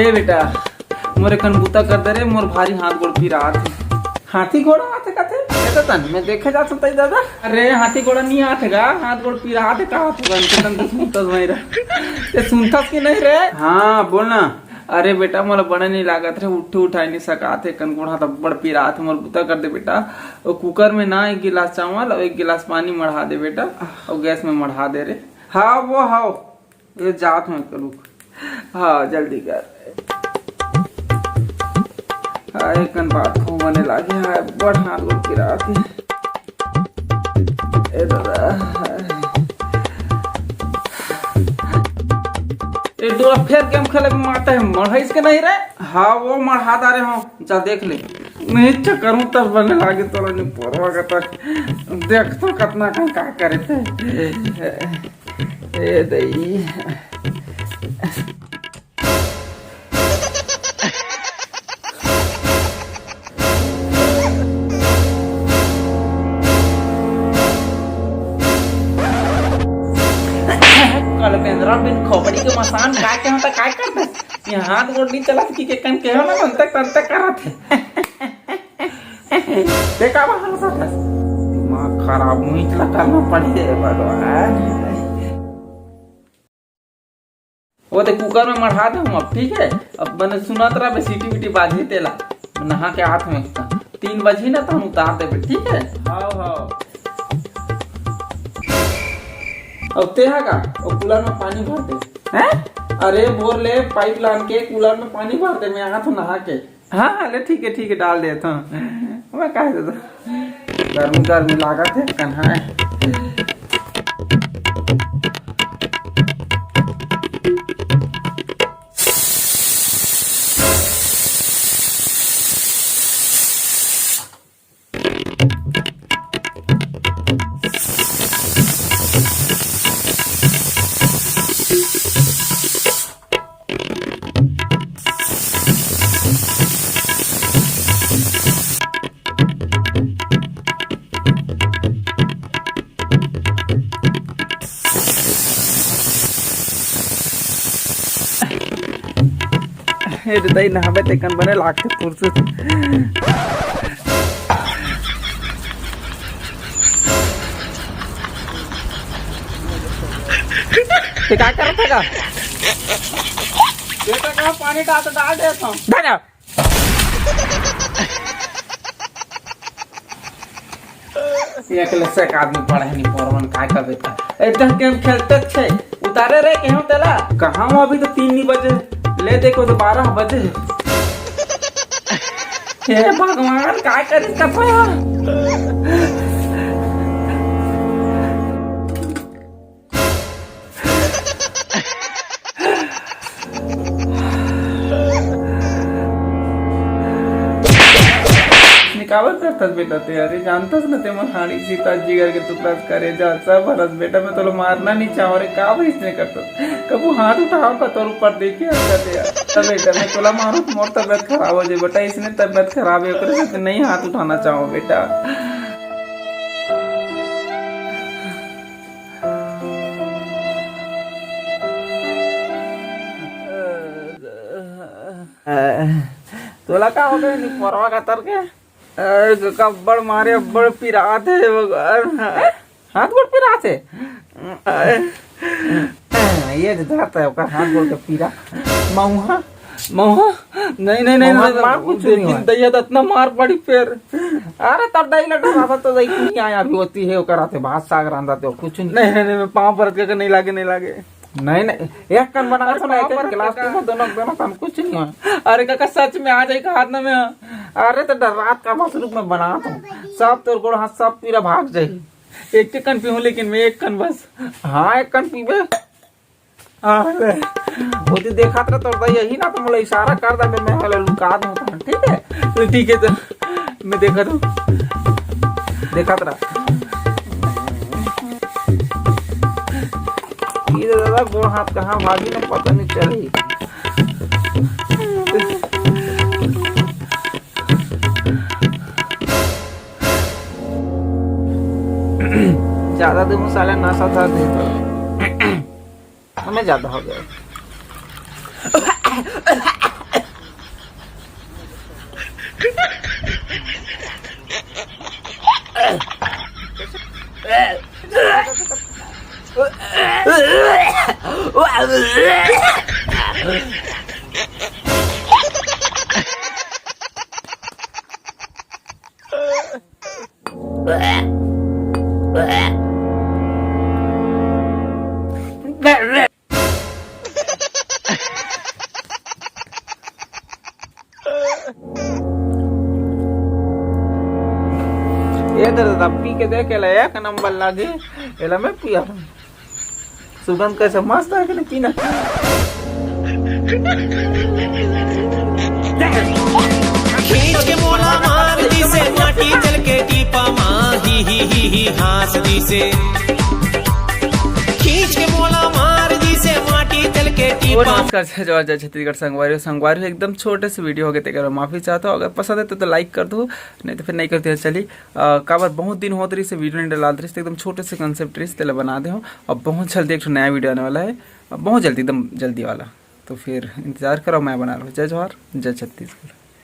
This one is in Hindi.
हे बेटा मोरे कनबूता कर दे रे, मोर भारी हाथ गोड़ पीरात है। हाथी घोड़ा आथे कथे एता तन मैं देखे जा सकता दादा। अरे हाथी घोड़ा नहीं आथेगा, हाथ गोड़ पीरात का होगा इनके तन तो सुनतस मेरा ये सुनतस की नहीं रे। हाँ बोल ना। अरे बेटा मोला बड़ा नहीं लागत रे, उठे उठाई नहीं सकाते कन गोड़ा तो बड़ पीरात मोर बुता कर दे बेटा। और कुकर में ना 1 गिलास चावल और 1 गिलास पानी मढ़ा दे बेटा, और गैस में मढ़ा दे रे। हाँ वो हाँ ये जात में करूँ। हाँ जल्दी कर। हाय कन बात को बने लागे है बड़ हाथ गोड़ पीरात है। ए दादा ए दो फिर गेम खेले में मारता है मढ़ाइस के नहीं रे। हाँ वो मढ़ा दा रहे हो, जा देख ले। नहीं तो करूँ तब बने लागे तो नहीं परवा का देख तो कितना का करे थे। ए दई बिन खोपड़ी के मसान का के होता काय करते ये हाथ गोड़ नहीं चला की के कन के हो ना बनता करते करत है। देखा वहां सा दिमाग खराब मुई चला करना पड़े भगवान। वो तो कुकर में मढ़ा दे हम अब ठीक है। अब मैंने सुना तेरा बे सीटी बीटी बाजी तेला नहा के हाथ में 3 बजे ना तो हम उतार देबे ठीक है। हां हां अब तेहा का और कूलर में पानी भर दे हैं। अरे बोर ले पाइप लान के कूलर में पानी भर दे, मैं हाथ नहा के। हाँ ले ठीक है डाल दे तो मैं कह देता गर्मी लागत है कन्हा दई नहाबे तेकन बने लागते पुरसे ते क्या कर रहा था बेटा का पानी का तो डाल देता हूं डाल ये क्लास एक आदमी पढ़े नहीं परवन काय का बेटा एकदम गेम खेलते छे उतारे रे केहू तेला कहां अभी तो 3 नहीं बजे ले देखो तो 12 बजे। हे भगवान काय करे का पया निकावत करतस बेटा ते अरे जानतस ना ते मन हाड़ी सीता जिगर के टुकड़ा करे जा सब भरत बेटा मैं तो मारना नहीं चाह रे का भी इसने करता कबू हाथ उठाओ का तोर ऊपर देखिए करते यार तब बेटा मैं तोला मारू मोर तबियत खराब हो जाए बेटा इसने तबियत खराब है करे से नहीं हाथ उठाना चाहो बेटा। तोला का हो गए नहीं परवा का तर के कब्बड़ मारे बड़ पिरात है हाथ गोड़ पिरात है ये जाता है ओकर हाथ गोड़ के पीरा मऊहा नहीं कुछ नहीं दैया इतना मार पड़ी फिर अरे तब दही लटा तो दही कुछ आया भी होती है ओकर आते भात साग रांधा तो कुछ नहीं मैं पांव पर के नहीं लागे नहीं एक कन बना था एक गिलास में दोनों काम कुछ नहीं है। अरे काका सच में आ जाए हाथ में अरे तो रात का मसरूप में बना था सब तोर गोड़ हाथ सब पीरा भाग जाए एक कन पीऊ लेकिन मैं एक कन बस। हाँ एक कन पीबे वो तो देखा था तो यही ना तो मुझे इशारा कर दा मैं वाला लुका दूं ठीक है तो मैं देखा था ये दादा गोड़ हाथ कहाँ भागी ना पता नहीं चली। ज्यादा तो मसाला नासा था दे तो हमें ज्यादा हो गया। ये दादा पी के देख एक नंबर लागे एला मैं पिया सुगंध कैसे मस्त है कि नहीं पीना खींच के मोला मार दी से माटी चल के टीपा माँ ही हास दी से खींच के मोला मार दी से माटी चल के टीपा। नमस्कार जय छत्तीसगढ़ संगवारी एकदम छोटे से वीडियो हो गए तो माफी चाहता हूँ। अगर पसंद है तो लाइक कर दो, नहीं तो फिर नहीं करते चलिए। काबर बहुत दिन होते रही से वीडियो नहीं डाल रही तो एकदम छोटे से कंसेप्ट रही तेला बना दे हूँ। अब बहुत जल्दी एक नया वीडियो आने वाला है, बहुत जल्दी एकदम जल्दी वाला, तो फिर इंतजार करो मैं बना रहा हूँ। जय जवाहर जय छत्तीसगढ़।